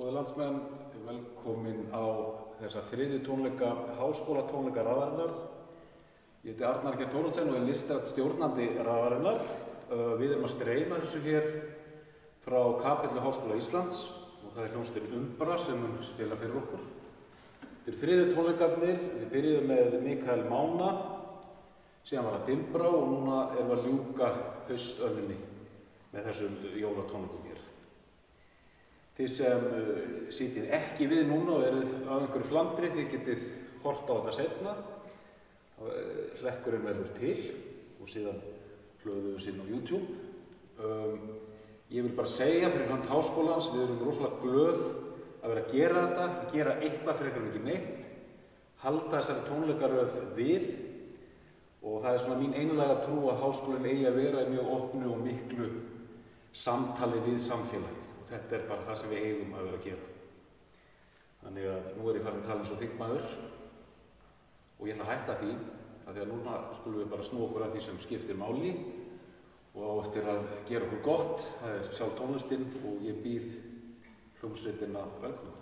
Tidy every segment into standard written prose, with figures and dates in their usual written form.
Góðir landsmenn, velkomin á þessa þriðju tónleika, háskólatónleika Raðarinnar. Ég heiti Arnar Geir Thoroddsen og er listrænn stjórnandi Raðarinnar. Við erum að streyma þessu hér frá Kapellu Háskóla Íslands og það er hljómsveitin Umbra sem mun spila fyrir okkur. Þetta eru þriðju tónleikarnir, við byrjuðum með Mikael Mána, síðan var það Dimbrá og núna erum við að ljúka haustönninni með þessum jólatónleikum hér. Þið sem sitjið ekki við núna og eruð á einhverju flandri, þið getið hort á þetta seinna. Hlekkurinn verður til og síðan hlöðum við síðan á YouTube. Ég vil bara segja fyrir hönd háskólans, við erum rosalega glöð að vera að gera þetta, að gera eitthvað fyrir eitthvað ekki neitt, halda þessari tónleikaröð við og það er svona mín einlæga trú að háskólinn eigi að vera í mjög opnu og miklu samtali við samfélagið. Þetta er bara það sem við eigum að vera að gera. Þannig að nú er ég farin að tala eins og þingmaður og ég ætla að hætta því að því að núna skulum við bara snúa okkur að því sem skiptir máli og á eftir að gera okkur gott. Það er sjálf tónlistin og ég býð hljómsveitina velkomna.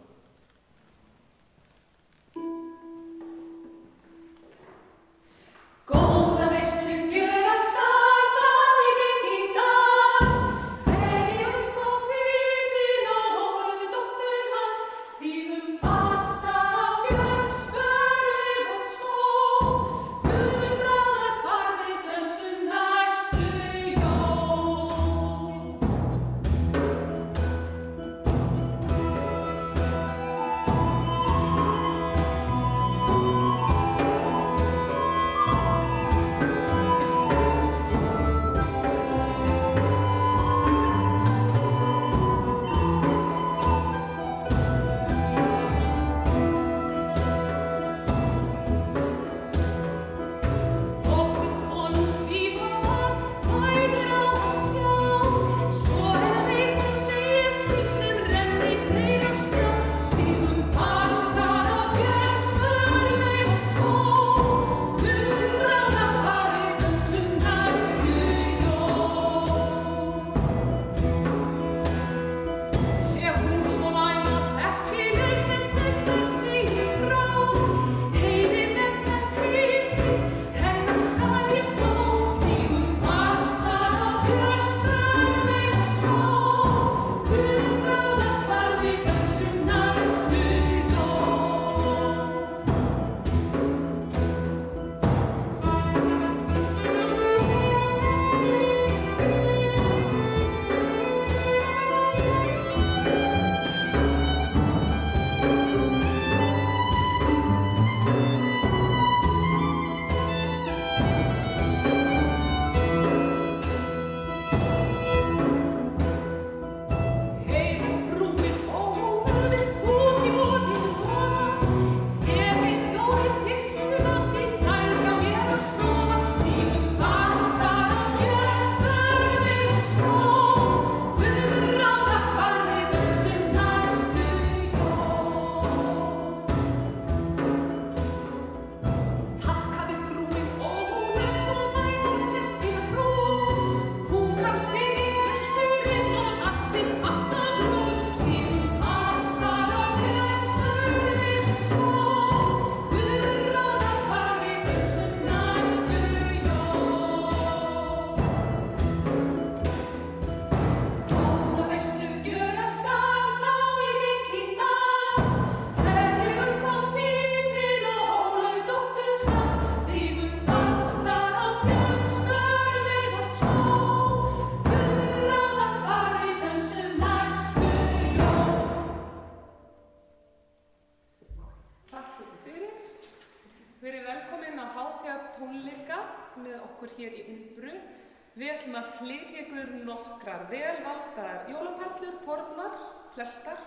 Við ætlum að flytja ykkur nokkrar vel valdar jólaperlur, fornar, flestar.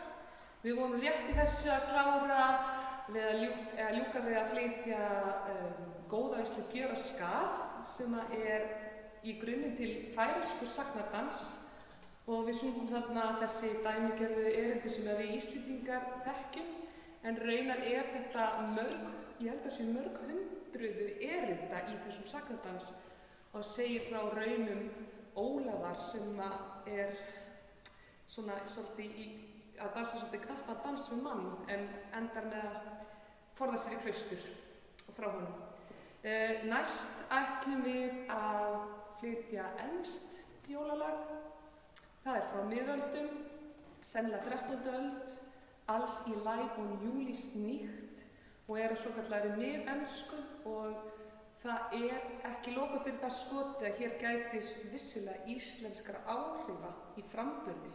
Við vorum rétt í þessu að klára við að ljúka við að flytja Góða veislu gjöra skal sem er í grunninn til færeyskur sagnardans og við sungum þarna þessi dæmigerðu erindi sem við Íslendingar þekkjum en raunar er þetta ég held að sé mörg hundruðu erinda í þessum sagnardans og segir frá raunum Ólafar sem er svona svolítið í að dansa svolítið knappan dans við mann en endar með að forða sér í klaustur og frá honum. Næst ætlum við að flytja enskt jólalag. Það er frá miðöldum, sennilega 13. öld, Alls í Leib und Julis Nicht og er á svokallari miðensku og það er ekki lokað fyrir það skoti að hér gætir vissilega íslenskra áhrifa í framburði.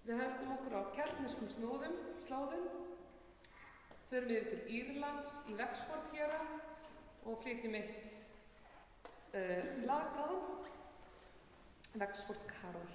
Við höldum okkur á keltneskum sláðum, förum yfir til Írlands í Wexford hérað og flytjum eitt lag þaðan, Wexford Carol.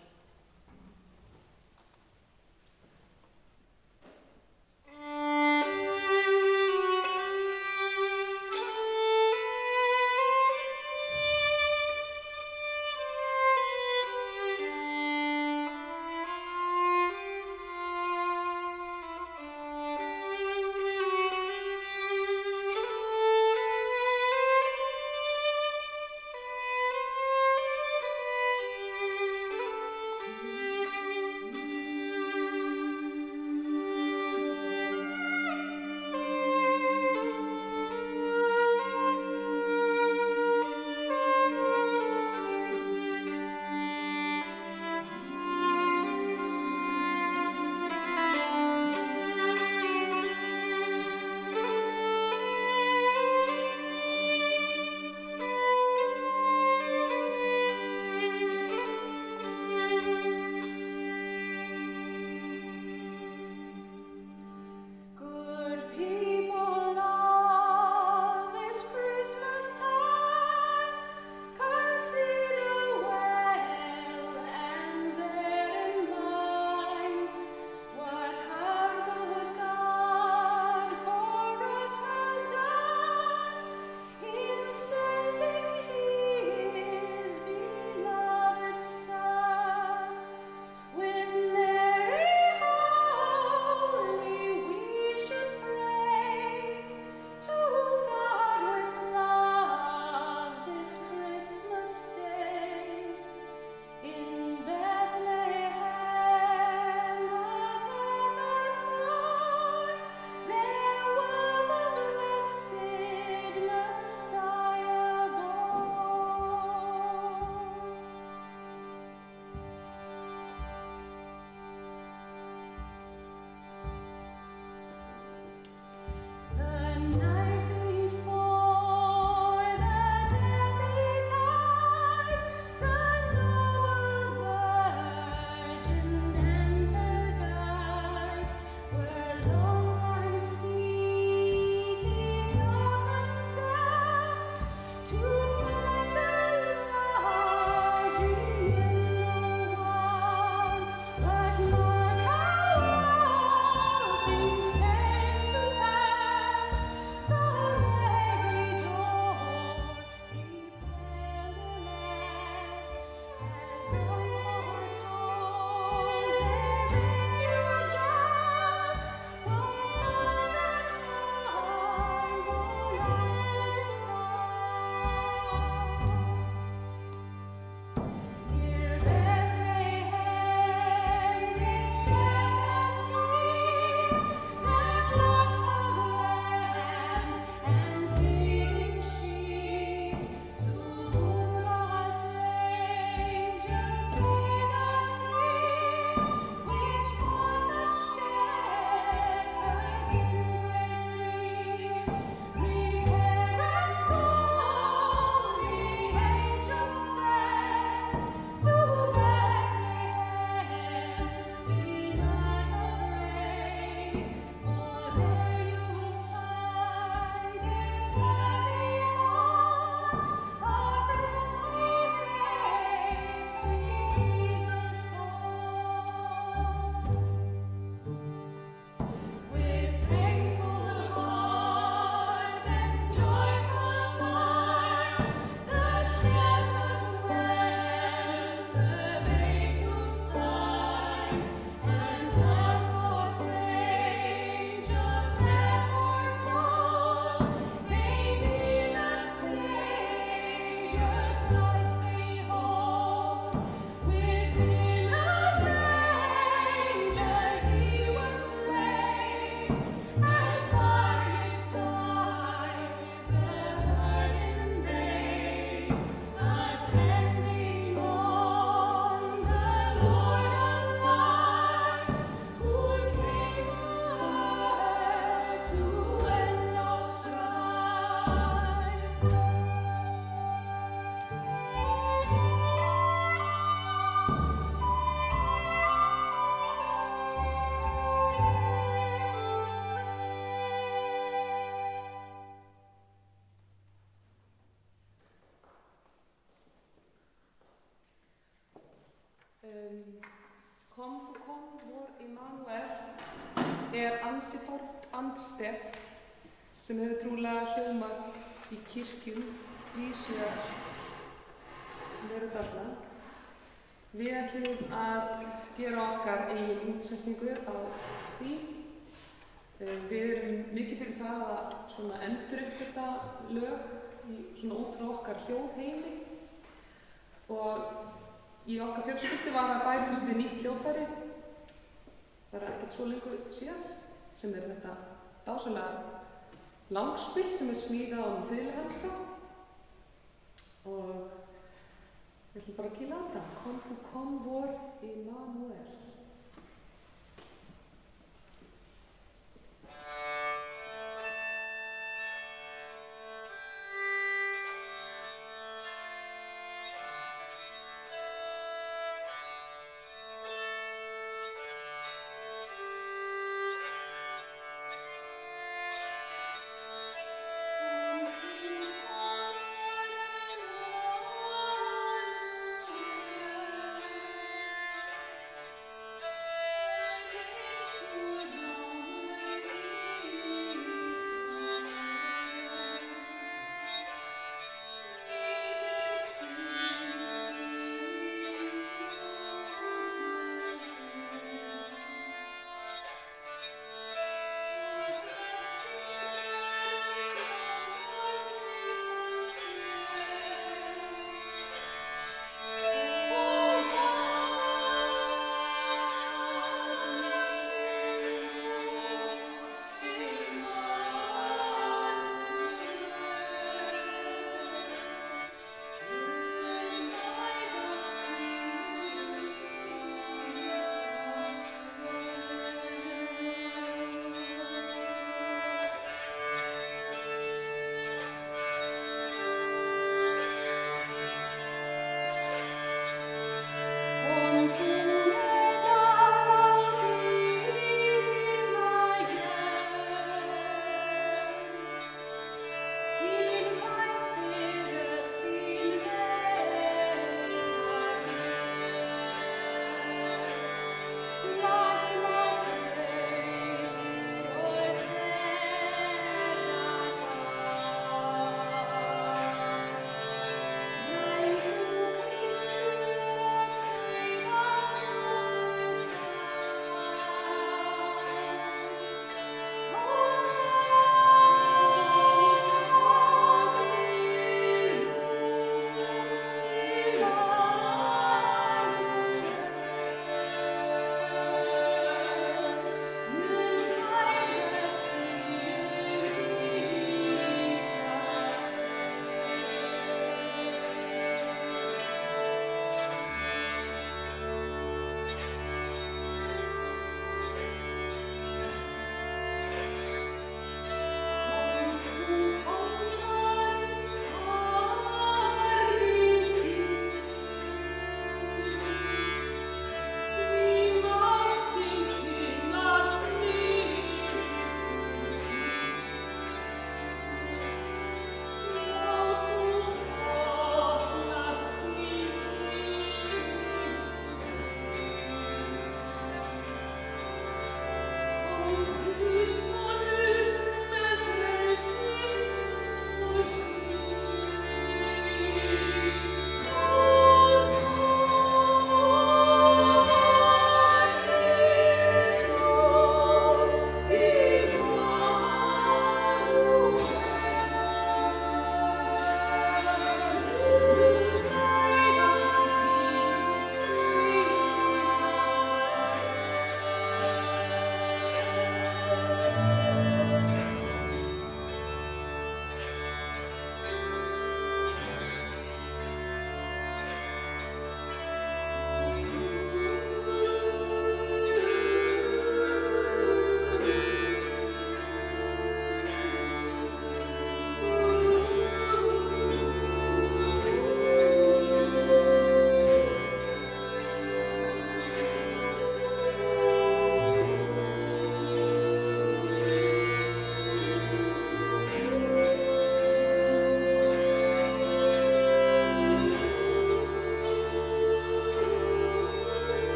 Kom þú kom vor Immanuel ansi fornt andstef sem hefur trúlega hljómað í kirkjum víðsvegar veröldallan. Við ætlum að gera okkar eigin útsetningu á því. Við erum mikið fyrir það að svona enduruppgötva lög í svona út frá okkar hljóðheimi og í okkar fjölskyldu var að bætast við nýtt hljóðfæri bara ekkert svo lengur síðan sem þetta dásamlega langspil sem smíðað á fiðluhelsa og við ætlum bara að kýla á þetta. Kom þú kom vor Immanuel.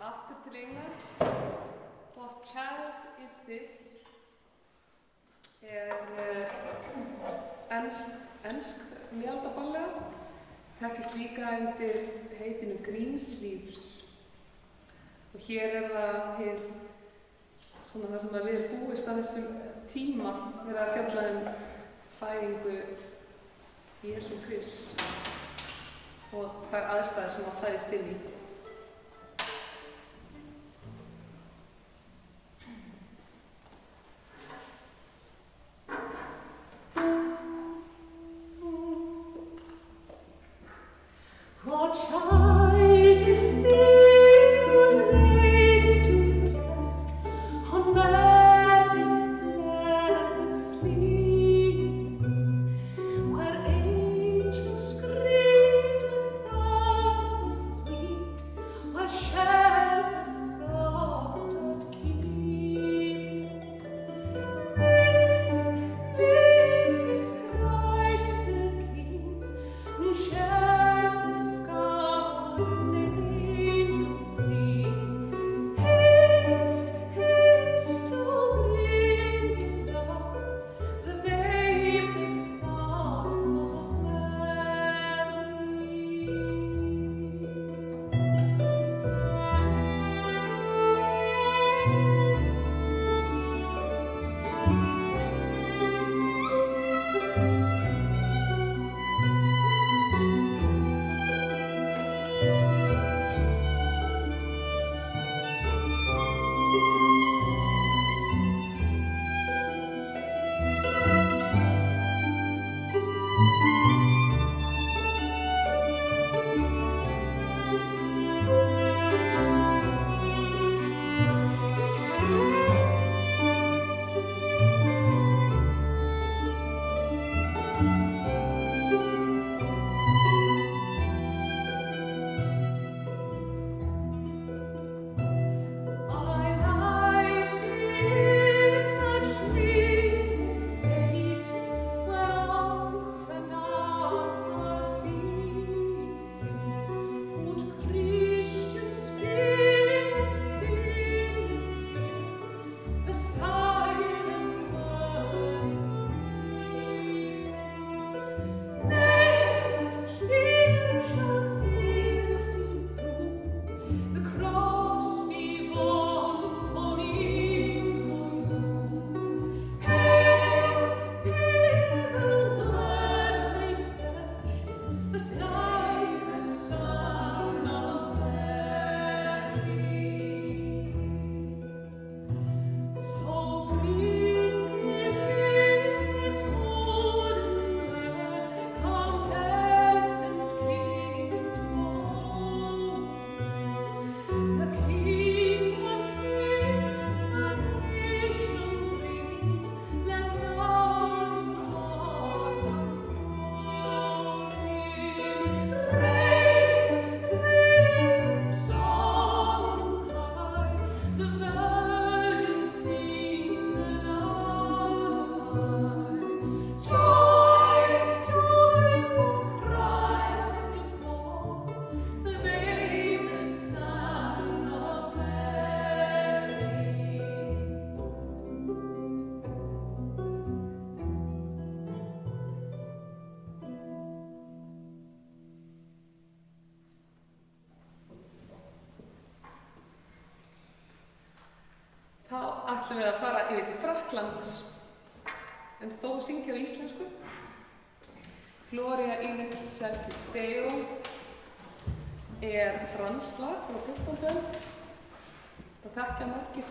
aftur til England. What Child Is This ensk miðaldaballega. Þekkist líka undir heitinu Greensleeves. Og hér það svona það sem við erum búist á þessum tíma verið að fjalla fæðingu Jesú Krists og þær aðstæður sem hann fæðist inn í. What child is this who lays to rest on man's gladness sleep, where angels greet with thunders sweet, where shepherds slaughtered keep? This is Christ the King, whom shepherds guard and angels sing. Haste, haste to bring down the babe, the Son of Mary. Þá ætlum við að fara yfir til Frakklands, en þó syngja á íslensku. Gloria in excelsis Deo franskt lag frá 14. öld. Það þekkja margir.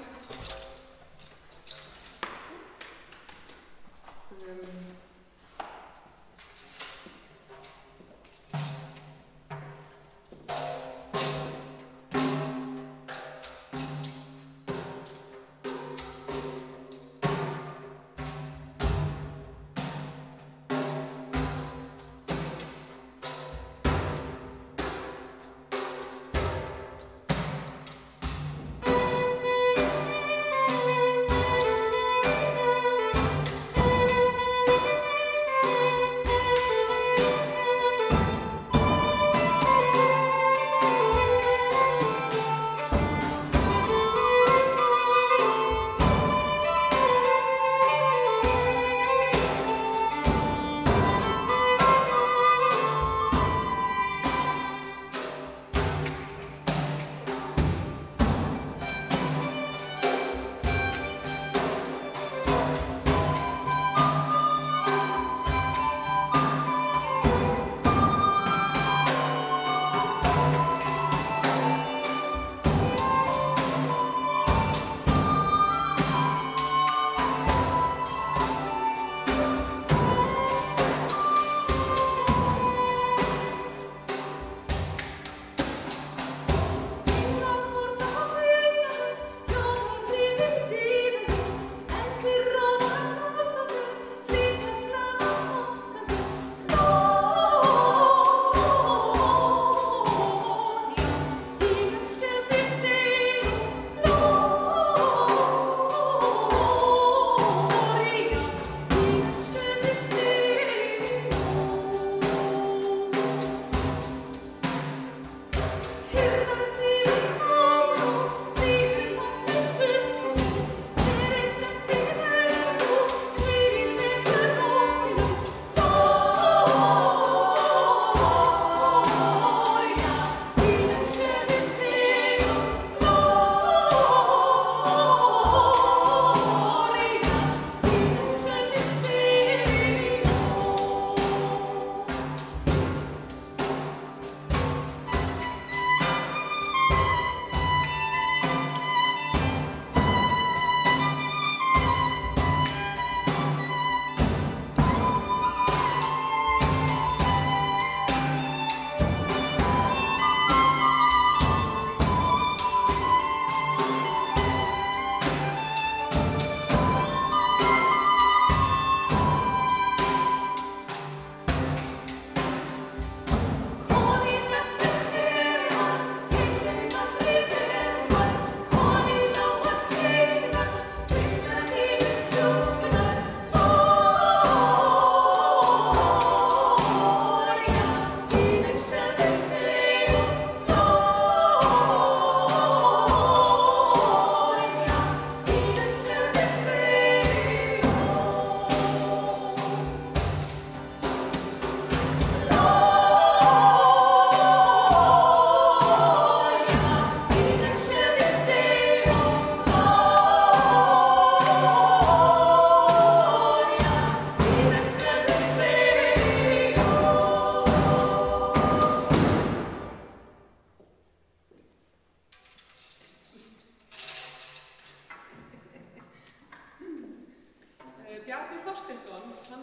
Hjaltesson, hann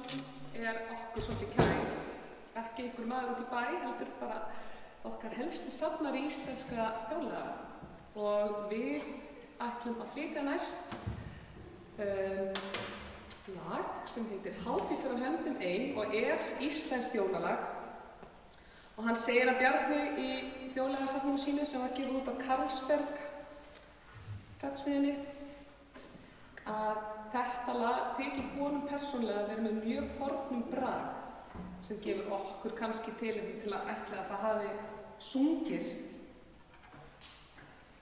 okkur svolítið kær, ekki einhver maður út í bæ, heldur bara okkar helsti safnari íslenska þjóðlaga og við ætlum að flytja næst lag sem heitir Hátíð fyrir höndum ein og íslenskt jólalag og hann segir að Bjarni í þjóðlagasafninu sínu sem var gefið út á Carlsberg prentsmiðjunni að þetta lag þykir honum persónulega að vera með mjög fornum brag sem gefur okkur kannski tilefni til að ætla að það hafi sungist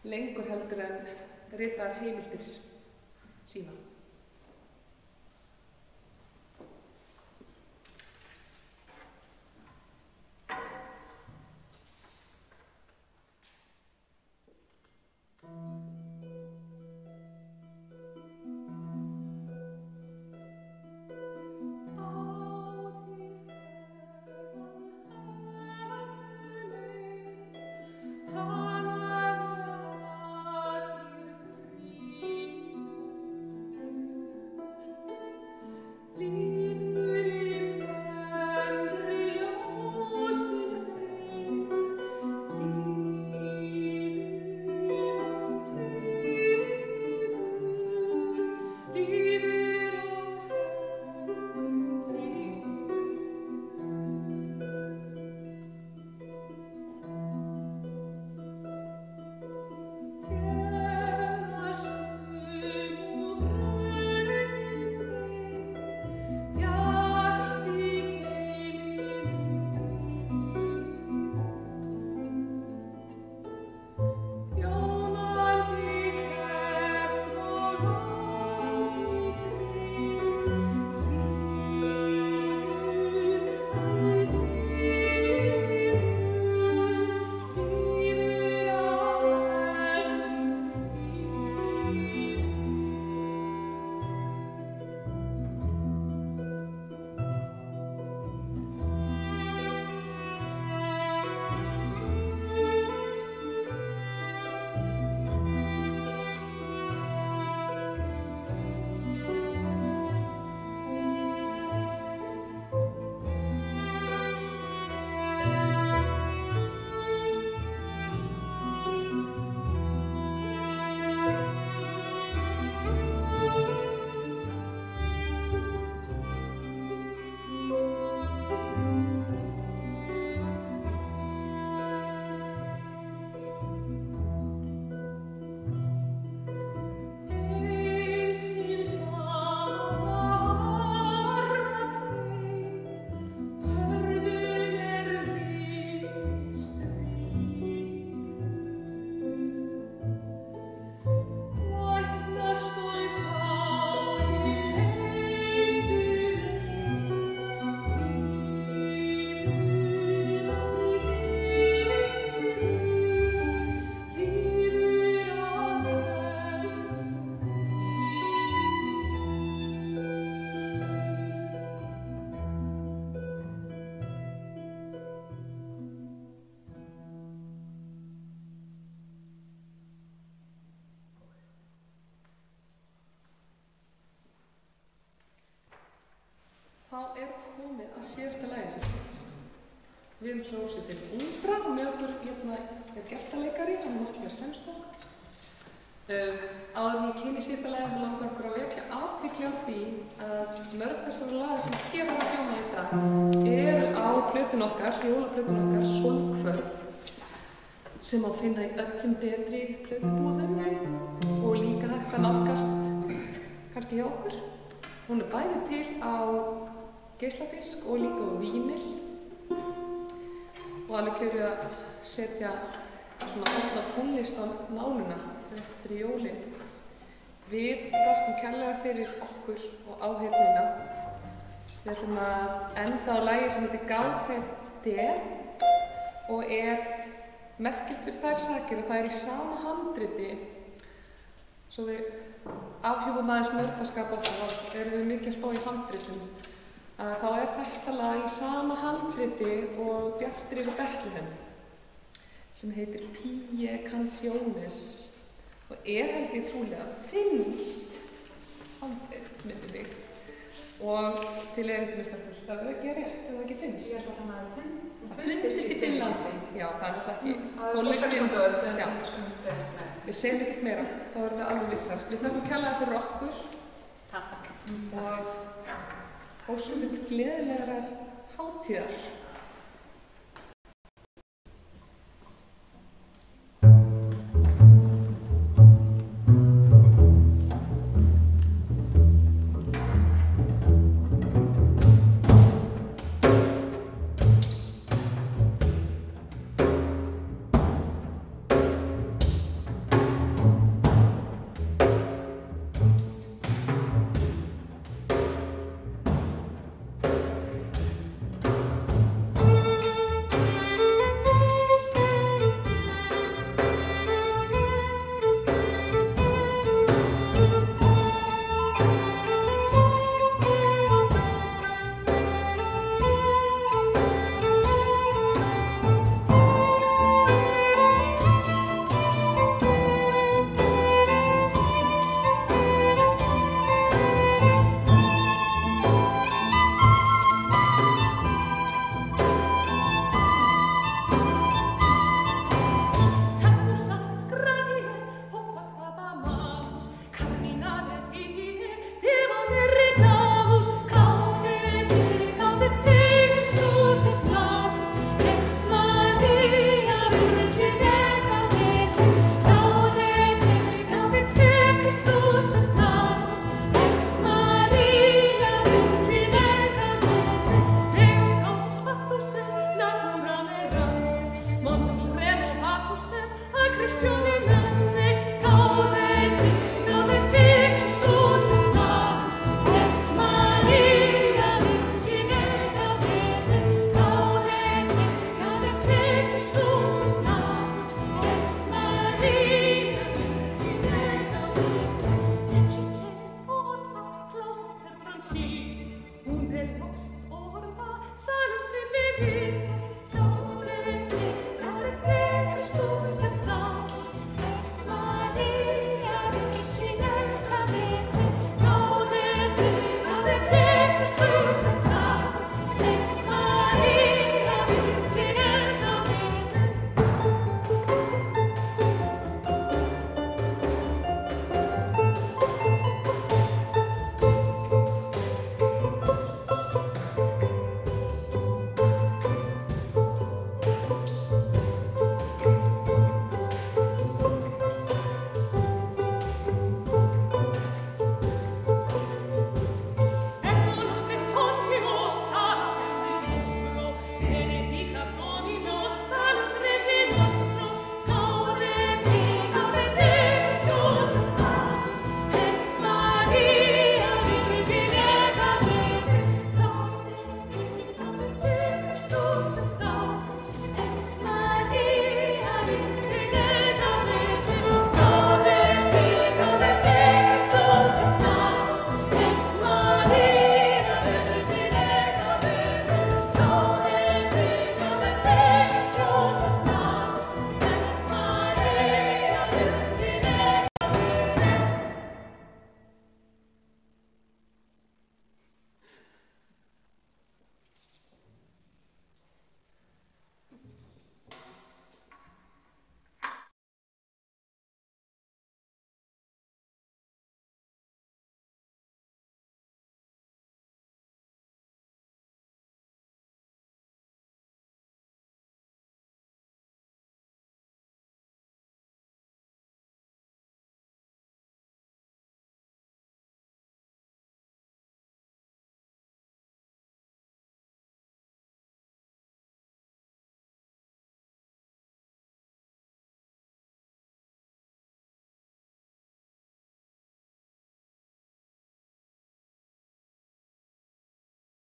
lengur heldur en ritaðar heimildir sína. Þá komið að síðasta laginu. Við erum hljómsveitin Umbra og með okkur hérna gestaleikari, hann Matthías Sveinsson. Áður en ég kynni síðasta laginu langar okkur að vekja athygli á því að mörg þessara laga sem hér var að hljóma í dag á plötun okkar, jólaplötun okkar, Sólhvörf, sem má finna í öllum betri plötubúðum og líka hægt að nálgast kannski hjá okkur. Hún bæði til á geisladisk og líka á vínil og alveg kjörið að setja svona opna tónlist á náluna fyrir jólin. Við þökkum kærlega fyrir okkur og áheyrnina. Við ætlum að enda á lagi sem heitir Gaudete og merkilt fyrir þær sakir að það í sama handriti. Svo við afhjúpum aðeins nördaskap okkar, þá erum við mikið að spá í handritum. Þá þetta lag í sama handriti og Bjartur yfir Betlehem sem heitir Pie Canciones og held ég trúlega finnst handrit, myndi mig. Og til veistu stelpur, það er ekki rétt, það ekki finnst. Ég held að það fundist í Finnlandi. Já, það er alltaf ekki. Það er fór 16. öld, en það skulum við segja. Við segjum ekkert meira, þá erum við alveg vissar. Við þarfum kærlega fyrir okkur. Takk. Og óskum ykkur gleðilegar hátíðar.